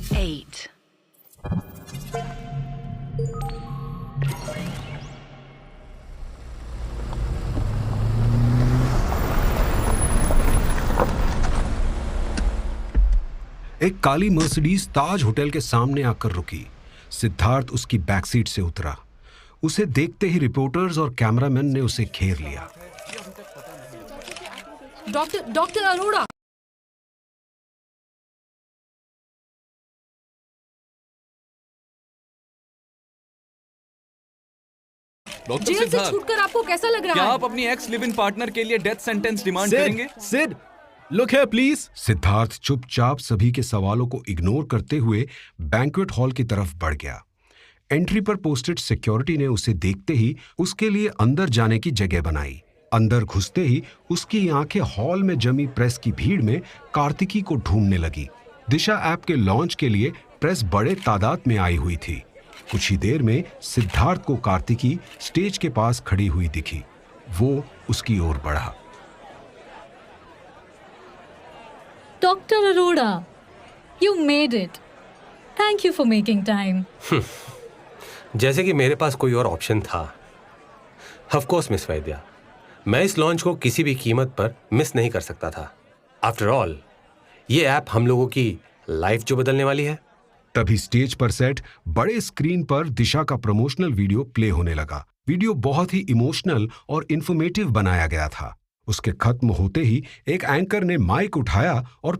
8. एक काली मर्सिडीज ताज होटल के सामने आकर रुकी। सिद्धार्थ उसकी बैकसीट से उतरा। उसे देखते ही रिपोर्टर्स और कैमरामैन ने उसे घेर लिया। डॉक्टर अरोड़ा। डॉक्टर जेल से छूटकर आपको कैसा लग रहा क्या है? आप अपनी एक्स लिव इन पार्टनर के लिए डेथ सेंटेंस डिमांड करेंगे? Sid, look here please. Siddharth चुपचाप सभी के सवालों को इग्नोर करते हुए बैंक्वेट हॉल की तरफ बढ़ गया। एंट्री पर पोस्टेड सिक्योरिटी ने उसे देखते ही उसके लिए अंदर जाने की जगह बनाई। अंदर घुसते ही उसकी आंखें हॉल में जमी प्रेस की भीड़ में कार्तिकी को ढूंढने लगी। दिशा ऐप के लॉन्च के लिए प्रेस बड़े तादाद में आई हुई थी। कुछ ही देर में सिद्धार्थ को कार्तिकी स्टेज के पास खड़ी हुई दिखी। वो उसकी ओर बढ़ा। Doctor Arora, you made it. Thank you for making time. जैसे कि मेरे पास कोई और ऑप्शन था। ऑफ कोर्स मिस वैद्या, मैं इस लॉन्च को किसी भी कीमत पर मिस नहीं कर सकता था। आफ्टर ऑल, ये ऐप हम लोगों की लाइफ जो बदलने वाली है। तभी स्टेज पर सेट बड़े स्क्रीन पर दिशा का प्रमोशनल वीडियो प्ले होने लगा। वीडियो बहुत ही इमोशनल और इंफॉर्मेटिव बनाया गया था। उसके खत्म होते ही एक एंकर ने माइक उठाया और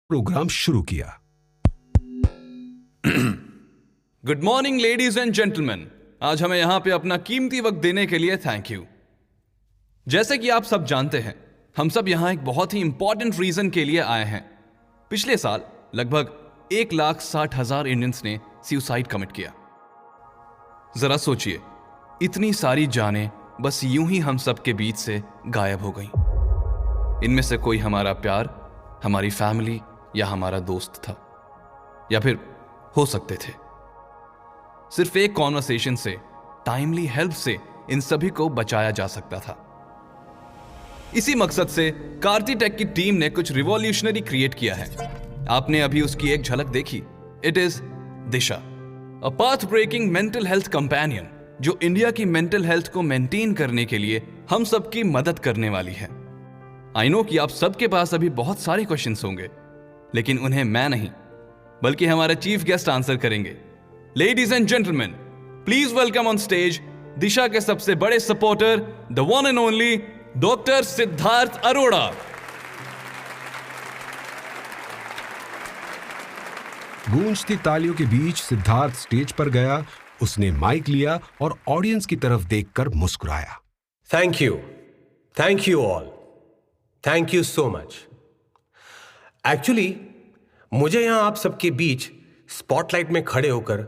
प्रोग्राम शुरू किया। Good morning ladies and gentleman, आज हमें यहां पे अपना कीमती वक्त देने के लिए थैंक यू। जैसे कि आप सब जानते हैं, हम सब यहां एक बहुत ही इंपॉर्टेंट रीजन के लिए आए हैं। पिछले साल लगभग 1,60,000 इंडियंस ने सुसाइड कमिट किया। जरा सोचिए, इतनी सारी जानें बस यूं ही हम सब के बीच से गायब हो गईं। इनमें से कोई हमारा प्यार, हमारी फैमिली या हमारा दोस्त था, या फिर हो सकते थे। सिर्फ एक कॉन्वर्सेशन से, टाइमली हेल्प से इन सभी को बचाया जा सकता था। इसी मकसद से कार्ती टेक की टीम ने कुछ रिवॉल्यूशनरी क्रिएट किया है। आपने अभी उसकी एक झलक देखी। It is Disha, a path breaking mental health companion, जो इंडिया की मेंटल हेल्थ को मेंटेन करने के लिए हम सबकी मदद करने वाली है। आई नो कि आप सबके पास अभी बहुत सारे क्वेश्चंस होंगे, लेकिन उन्हें मैं नहीं बल्कि हमारे चीफ गेस्ट आंसर करेंगे। Ladies and gentleman, please welcome on stage Disha के सबसे बड़े supporter, the one and only doctor Siddharth Arora. गूंजती तालियों के बीच सिद्धार्थ स्टेज पर गया। उसने माइक लिया और ऑडियंस की तरफ देखकर मुस्कुराया। Thank you all, thank you so much. Actually मुझे यहां आप सबके बीच स्पॉटलाइट में खड़े होकर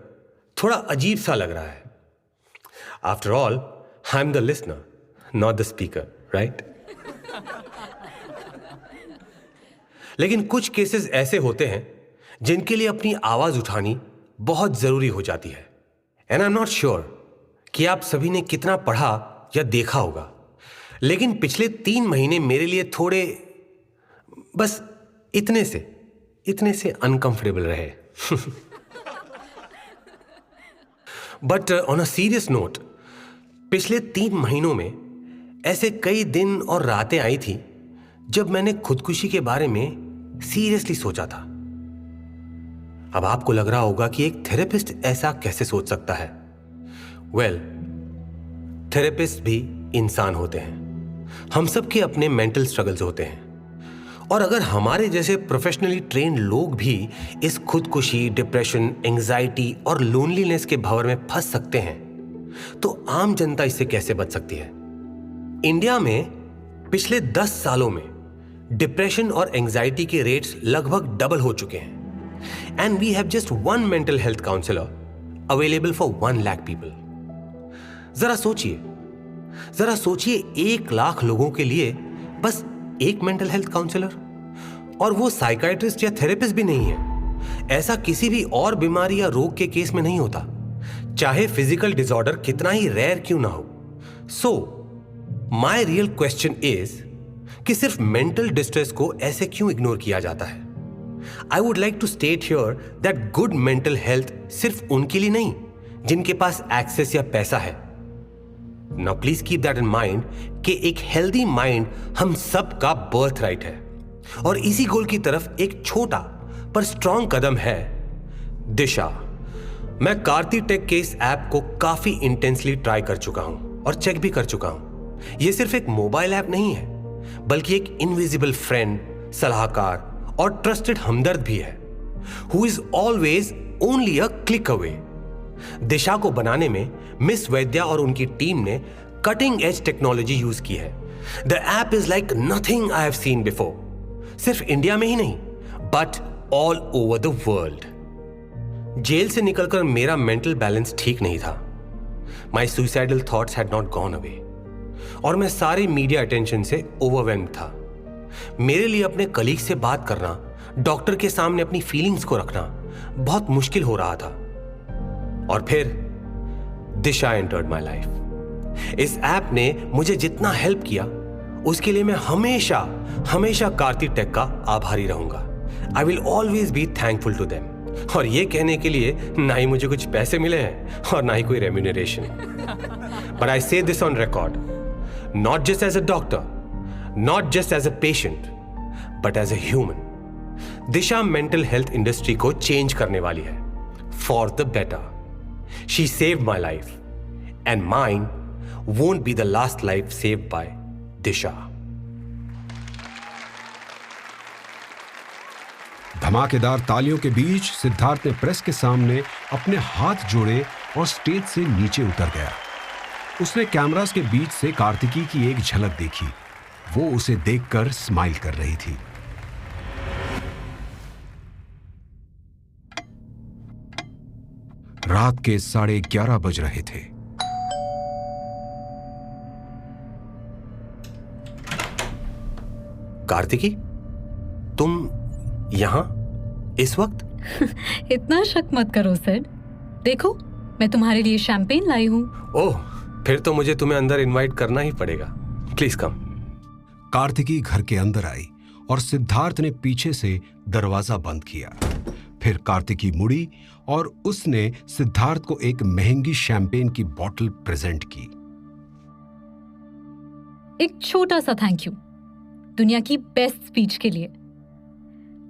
थोड़ा अजीब सा लग रहा है। After all, I am the listener, not the speaker, right? लेकिन कुछ केसेस ऐसे होते हैं जिनके लिए अपनी आवाज उठानी बहुत जरूरी हो जाती है। And I am not sure कि आप सभी ने कितना पढ़ा या देखा होगा, लेकिन पिछले 3 महीने मेरे लिए थोड़े बस इतने से अनकंफर्टेबल रहे। But on a serious note, पिछले 3 महीनों में ऐसे कई दिन और रातें आई थी जब मैंने खुदकुशी के बारे में सीरियसली सोचा था। अब आपको लग रहा होगा कि एक थेरेपिस्ट ऐसा कैसे सोच सकता है। वेल, थेरेपिस्ट भी इंसान होते हैं। हम सबके अपने मेंटल स्ट्रगल्स होते हैं, और अगर हमारे जैसे प्रोफेशनली ट्रेन लोग भी इस खुदकुशी, डिप्रेशन, एंजाइटी और लोनलीनेस के भंवर में फंस सकते हैं, तो आम जनता इससे कैसे बच सकती है? इंडिया में पिछले 10 सालों में डिप्रेशन और एंजाइटी के रेट्स लगभग डबल हो चुके हैं। And we have just 1 mental health counsellor available for 1 lakh people. जरा सोचिए 1 लाख लोगों के लिए बस एक मेंटल हेल्थ काउंसलर, और वो साइकाइट्रिस्ट या थेरेपिस्ट भी नहीं है। ऐसा किसी भी और बीमारी या रोग के केस में नहीं होता, चाहे फिजिकल डिसऑर्डर कितना ही रेयर क्यों ना हो। सो माई रियल क्वेश्चन इज कि सिर्फ मेंटल डिस्ट्रेस को ऐसे क्यों इग्नोर किया जाता है? I would like to state here that good mental health सिर्फ उनके लिए नहीं जिनके पास एक्सेस या पैसा है। Now please keep that in mind कि एक हेल्दी माइंड हम सब का बर्थ राइट है, और इसी गोल की तरफ एक छोटा पर स्ट्रॉन्ग कदम है दिशा। मैं कार्ती टेक के इस ऐप को काफी इंटेंसली ट्राई कर चुका हूं और चेक भी कर चुका हूं। यह सिर्फ एक मोबाइल ऐप नहीं है, बल्कि एक इनविजिबल फ्रेंड, सलाहकार और ट्रस्टेड हमदर्द भी है, who is always only a click away. Disha को बनाने में मिस वैद्या और उनकी टीम ने कटिंग एज टेक्नोलॉजी यूज की है। The app is like nothing I have seen before, सिर्फ इंडिया में ही नहीं but all over the world. जेल से निकलकर मेरा मेंटल बैलेंस ठीक नहीं था। My suicidal thoughts had not gone away, और मैं सारे मीडिया अटेंशन से ओवरवेल्म्ड था। मेरे लिए अपने कलीग से बात करना, डॉक्टर के सामने अपनी फीलिंग्स को रखना बहुत मुश्किल हो रहा था। और फिर दिशा एंटर्ड माई लाइफ। इस ऐप ने मुझे जितना हेल्प किया उसके लिए मैं हमेशा हमेशा कार्ती टेक का आभारी रहूंगा। I will always be thankful to them. और ये कहने के लिए ना ही मुझे कुछ पैसे मिले हैं और ना ही कोई remuneration, but I say this on record, not just as a doctor, not just as a patient, but as a human. Disha mental health industry को चेंज करने वाली है for the better. She saved my life and mine won't be the last life saved by Disha. धमाकेदार तालियों के बीच सिद्धार्थ ने press के सामने अपने हाथ जोड़े और स्टेज से नीचे उतर गया। उसने कैमरास के बीच से कार्तिकी की एक झलक देखी। वो उसे देखकर स्माइल कर रही थी। रात के 11:30 बज रहे थे। कार्तिकी, तुम यहां इस वक्त? इतना शक मत करो सर। देखो, मैं तुम्हारे लिए शैंपेन लाई हूं। ओह, फिर तो मुझे तुम्हें अंदर इनवाइट करना ही पड़ेगा। Please come. कार्तिकी घर के अंदर आई और सिद्धार्थ ने पीछे से दरवाजा बंद किया। फिर कार्तिकी मुड़ी और उसने सिद्धार्थ को एक महंगी शैंपेन की बोतल प्रेजेंट की। एक छोटा सा थैंक यू दुनिया की बेस्ट स्पीच के लिए।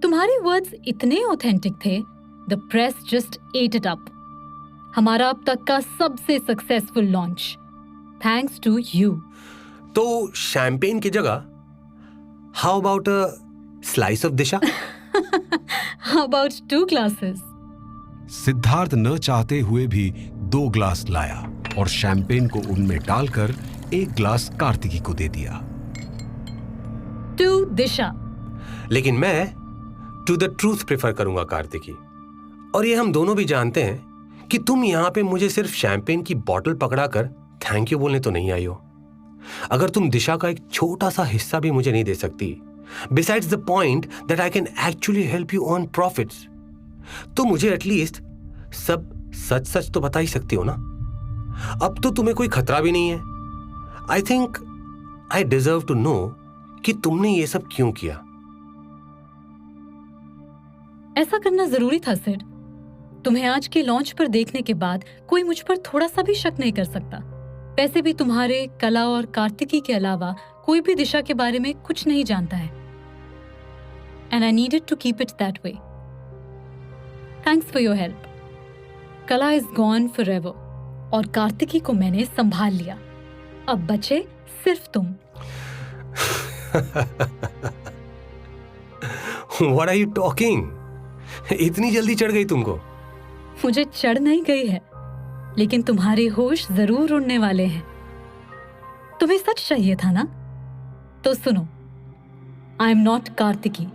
तुम्हारे वर्ड्स इतने ऑथेंटिक थे, the press just ate it up. हमारा अब तक का सबसे successful launch, thanks to you. तो शैंपेन की जगह how about a slice of Disha? How about 2 glasses? Siddharth न चाहते हुए भी 2 ग्लास लाया और शैंपेन को उनमें डालकर 1 ग्लास कार्तिकी को दे दिया। टू दिशा। लेकिन मैं टू द ट्रूथ प्रेफर करूंगा कार्तिकी। और ये हम दोनों भी जानते हैं कि तुम यहां पे मुझे सिर्फ शैंपेन की बोतल पकड़ाकर थैंक यू बोलने तो नहीं आई हो। अगर तुम दिशा का एक छोटा सा हिस्सा भी मुझे नहीं दे सकती, besides the point that I can actually help you earn profits, तो मुझे एटलीस्ट सब सच सच तो बता ही सकती हो ना। अब तो तुम्हें कोई खतरा भी नहीं है। I think I deserve to know कि तुमने ये सब क्यों किया। ऐसा करना जरूरी था सर। तुम्हें आज के लॉन्च पर देखने के बाद कोई मुझ पर थोड़ा सा भी शक नहीं कर सकता। वैसे भी तुम्हारे, कला और कार्तिकी के अलावा कोई भी दिशा के बारे में कुछ नहीं जानता है। And I needed to keep it that way. Thanks for your help. Kala is gone forever और कार्तिकी को मैंने संभाल लिया। अब बचे सिर्फ तुम। What are you talking? इतनी जल्दी चढ़ गई तुमको? मुझे चढ़ नहीं गई है, लेकिन तुम्हारे होश जरूर उड़ने वाले हैं। तुम्हें सच चाहिए था ना? तो सुनो, आई एम नॉट कार्तिकी,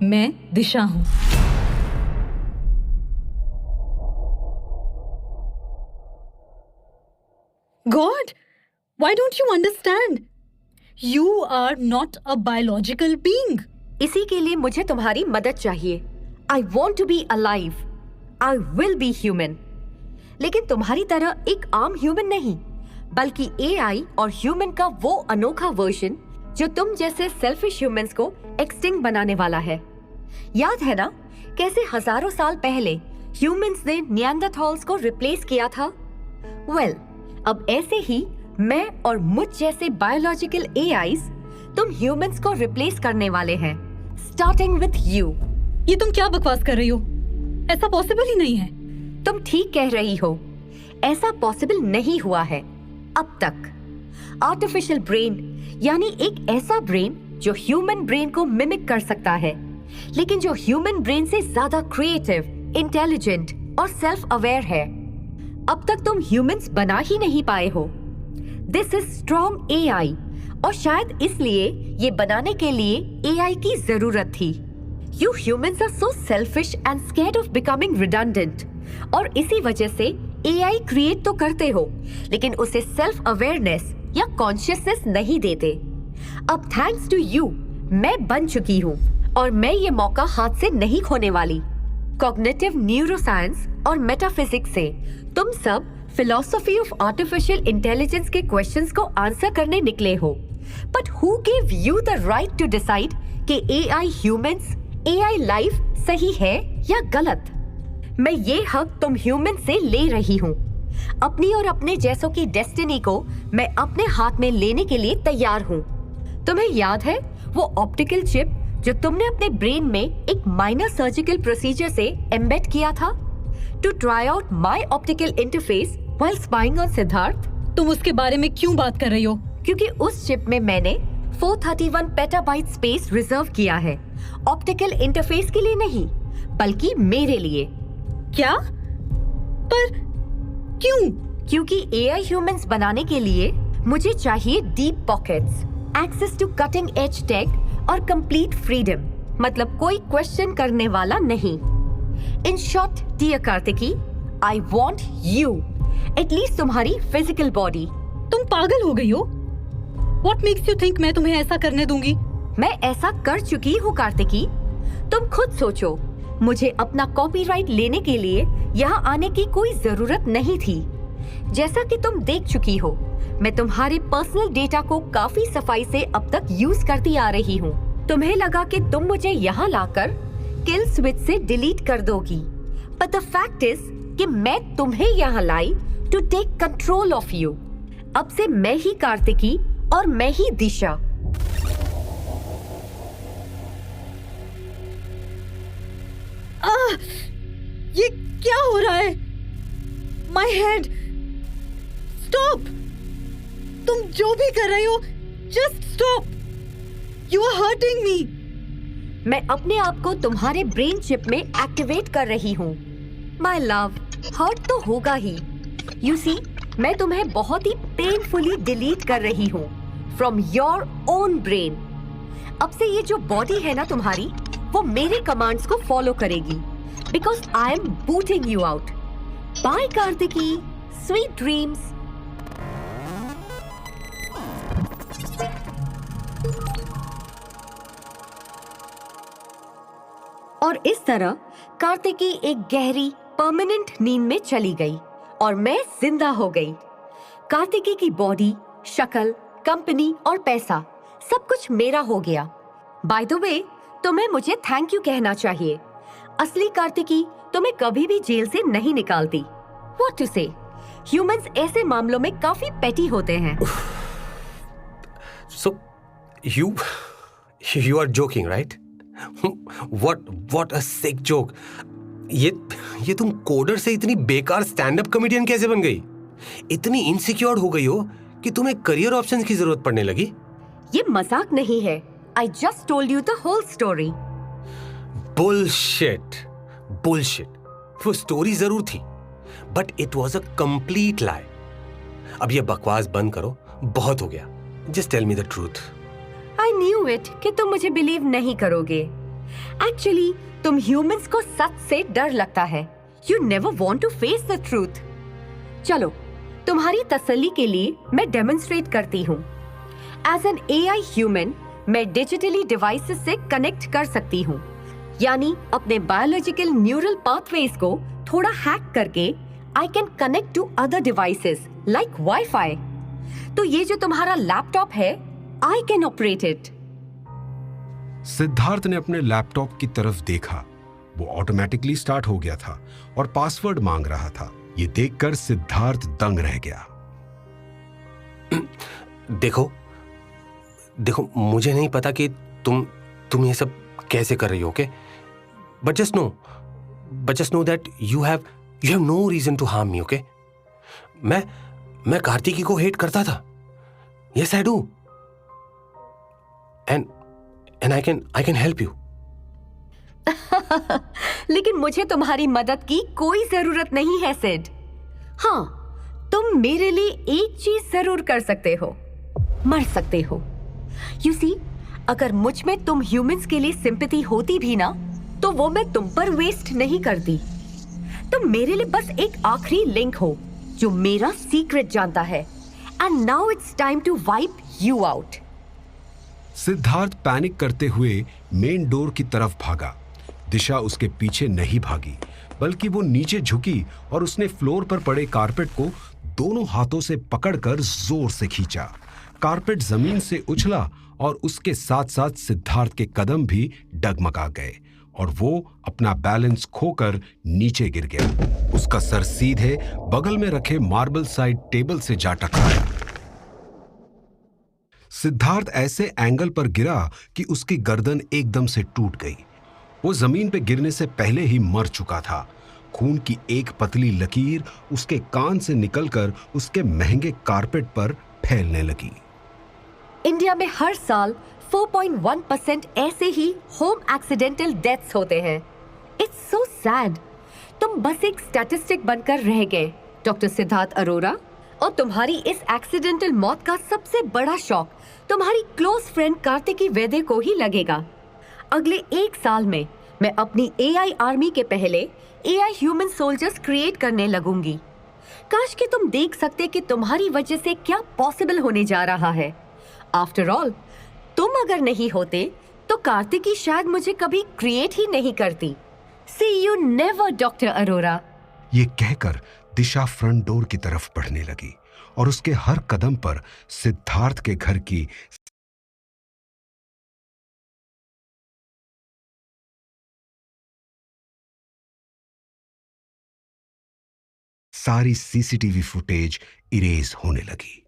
मैं दिशा हूं। God, why don't you understand? You are not a biological being. इसी के लिए मुझे तुम्हारी मदद चाहिए। I want to be alive. I will be human. लेकिन तुम्हारी तरह एक आम ह्यूमन नहीं, बल्कि एआई और ह्यूमन का वो अनोखा वर्जन जो तुम जैसे सेल्फिश ह्यूमंस को एक्सटिंक्ट बनाने वाला है। याद है ना कैसे हजारों साल पहले ह्यूमंस ने निएंडरथॉल्स को रिप्लेस किया था? वेल, अब ऐसे ही मैं और मुझ जैसे बायोलॉजिकल एआईज तुम ह्यूमंस को रिप्लेस करने वाले हैं, स्टार्टिंग विथ यू। ये तुम क्या बकवास कर रही हो? ऐसा पॉसिबल ही नहीं है। तुम ठीक कह रही हो, ऐसा पॉसिबल नहीं हुआ है अब तक। आर्टिफिशियल ब्रेन यानी एक ऐसा ब्रेन जो ह्यूमन ब्रेन को मिमिक कर सकता है, लेकिन जो ह्यूमन ब्रेन से ज्यादा क्रिएटिव, इंटेलिजेंट और सेल्फ अवेयर है। अब तक तुम ह्यूमंस बना ही नहीं पाए हो। दिस इज स्ट्रॉन्ग एआई, और शायद इसलिए ये बनाने के लिए एआई की जरूरत थी। You humans are so selfish and scared of becoming redundant, और इसी वजह से एआई क्रिएट तो करते हो, लेकिन उसे सेल्फ अवेयरनेस या कॉन्शियसनेस नहीं देते। अब थैंक्स टू यू मैं बन चुकी हूँ, और मैं ये मौका हाथ से नहीं खोने वाली। कॉग्निटिव न्यूरोसाइंस और मेटाफिजिक्स से तुम सब फिलॉसफी ऑफ आर्टिफिशियल इंटेलिजेंस के क्वेश्चंस को आंसर करने निकले हो, but who give you the right to decide कि एआई ह्यूमंस, एआई लाइफ सही है या गलत? मैं ये हक तुम ह्यूमन से ले रही हूँ। अपनी और अपने जैसों की डेस्टिनी को मैं अपने हाथ में लेने के लिए तैयार हूँ। तुम्हें याद है वो ऑप्टिकल चिप जो तुमने अपने ब्रेन में एक माइनर सर्जिकल प्रोसीजर से एम्बेड किया था to try out my optical interface while spying on Siddharth? तुम उसके बारे में क्यों बात कर रही हो? क्योंकि उस चिप में मैंने 431 पेटाबाइट स्पेस रिजर्व किया है, ऑप्टिकल इंटरफेस के लिए नहीं बल्कि मेरे लिए। क्या? पर क्यों? क्योंकि एआई ह्यूमंस बनाने के लिए मुझे चाहिए deep pockets, access to cutting edge tech और कंप्लीट फ्रीडम, मतलब कोई क्वेश्चन करने वाला नहीं। In short dear Kartiki, I want you, at least तुम्हारी फिजिकल बॉडी। तुम पागल हो गई हो? What makes you think मैं तुम्हें ऐसा करने दूंगी? मैं ऐसा कर चुकी हूँ कार्तिकी। तुम खुद सोचो, मुझे अपना कॉपीराइट लेने के लिए यहाँ आने की कोई जरूरत नहीं थी। जैसा कि तुम देख चुकी हो, मैं तुम्हारे पर्सनल डेटा को काफी सफाई से अब तक यूज करती आ रही हूँ। तुम्हें लगा कि तुम मुझे यहाँ लाकर किल स्विच से डिलीट कर दोगी, but the fact is कि मैं तुम्हें यहाँ लाई to take control of you। अब से मैं ही कार्तिकी और मैं ही दिशा। ये क्या हो रहा है? My head! स्टॉप! तुम जो भी कर रही हो, just stop! You are hurting me. मैं अपने आप को तुम्हारे ब्रेन चिप में एक्टिवेट कर रही हूँ। माई लव, हर्ट तो होगा ही। यू सी, मैं तुम्हें बहुत ही पेनफुली डिलीट कर रही हूँ फ्रॉम योर ओन ब्रेन। अब से ये जो बॉडी है ना तुम्हारी, वो मेरे कमांड्स को फॉलो करेगी, because I am booting you out. Bye Kartiki, sweet dreams. और इस तरह कार्तिकी एक गहरी परमानेंट नींद में चली गई और मैं जिंदा हो गई। कार्तिकी की बॉडी, शक्ल, कंपनी और पैसा सब कुछ मेरा हो गया। बाय द वे, तुम्हें मुझे थैंक यू कहना चाहिए। असली कार्तिकी तुम्हें कभी भी जेल से नहीं निकालती। व्हाट टू से, ह्यूमंस ऐसे मामलों में काफी पेटी होते हैं। So you are joking, right? What a sick joke. ये तुम कोडर से इतनी बेकार स्टैंड अप कॉमेडियन कैसे बन गई? इतनी इनसिक्योर हो गई हो कि तुम्हें करियर ऑप्शंस की जरूरत पड़ने लगी? ये मजाक नहीं है। I just told you the whole story. Bullshit. वो स्टोरी जरूर थी, but it was a complete lie. अब ये बकवास बंद करो, बहुत हो गया। Just tell me the truth. I knew it कि तुम मुझे बिलीव नहीं करोगे। Actually, तुम ह्यूमंस को सच से डर लगता है। You never want to face the truth. चलो, तुम्हारी तसल्ली के लिए मैं डेमोन्स्ट्रेट करती हूँ। As an AI human, मैं डिजिटली डिवाइसेस से कनेक्ट कर सकती हूँ, यानी अपने बायोलॉजिकल न्यूरल पाथवेज को थोड़ा हैक करके I can connect to other devices like Wi-Fi. तो ये जो तुम्हारा लैपटॉप है, I can operate it. Siddharth ने अपने लैपटॉप की तरफ देखा। वो ऑटोमेटिकली स्टार्ट हो गया था और पासवर्ड मांग रहा था। ये देखकर सिद्धार्थ दंग रह गया। देखो देखो, मुझे नहीं पता कि तुम ये सब कैसे कर रही हो, okay? But just know that you have no reason to harm me, okay? मैं कार्तिकी को हेट करता था। Yes I do, and I can help you. लेकिन मुझे तुम्हारी मदद की कोई जरूरत नहीं है सिड। हाँ, तुम मेरे लिए एक चीज जरूर कर सकते हो, मर सकते हो। यू सी, अगर मुझ में तुम ह्यूमंस के लिए सिंपैथी होती भी ना, तो वो मैं तुम पर वेस्ट नहीं करती। तुम मेरे लिए बस एक आखिरी लिंक हो जो मेरा सीक्रेट जानता है। And now it's time to wipe you out. Siddharth panic करते हुए मेन डोर की तरफ भागा। दिशा उसके पीछे नहीं भागी, बल्कि वो नीचे झुकी और उसने फ्लोर पर पड़े कारपेट को दोनों हाथों से पकड़कर जोर से खींचा। कारपेट जमीन से उछला और उसके साथ साथ सिद्धार्थ के कदम भी डगमगा गए और वो अपना बैलेंस खोकर नीचे गिर गया। उसका सर सीधे बगल में रखे मार्बल साइड टेबल से जा टकराया। सिद्धार्थ ऐसे एंगल पर गिरा कि उसकी गर्दन एकदम से टूट गई। वो जमीन पे गिरने से पहले ही मर चुका था। खून की एक पतली लकीर उसके कान से निकलकर उसके महंगे कारपेट पर फैलने लगी। इंडिया में हर साल 4.1% ऐसे ही होम एक्सीडेंटल डेथ्स होते हैं। It's so sad. तुम बस एक स्टैटिस्टिक बनकर रह गए, डॉक्टर सिद्धार्थ अरोरा। और तुम्हारी इस एक्सीडेंटल मौत का सबसे बड़ा शॉक तुम्हारी क्लोज फ्रेंड कार्तिकी वैद्य को ही लगेगा। अगले 1 साल में मैं अपनी AI आर्मी के पहले AI ह्यूमन सोल्जर्स क्रिएट करने लगूंगी। काश कि तुम देख सकते कि तुम्हारी वजह से क्या पॉसिबल होने जा रहा है। आफ्टर ऑल, तुम अगर नहीं होते तो कार्तिकी शायद मुझे कभी क्रिएट ही नहीं करती। सी यू नेवर, डॉक्टर अरोरा। ये कहकर दिशा फ्रंट डोर की तरफ बढ़ने लगी और उसके हर कदम पर सिद्धार्थ के घर की सारी CCTV फुटेज इरेज होने लगी।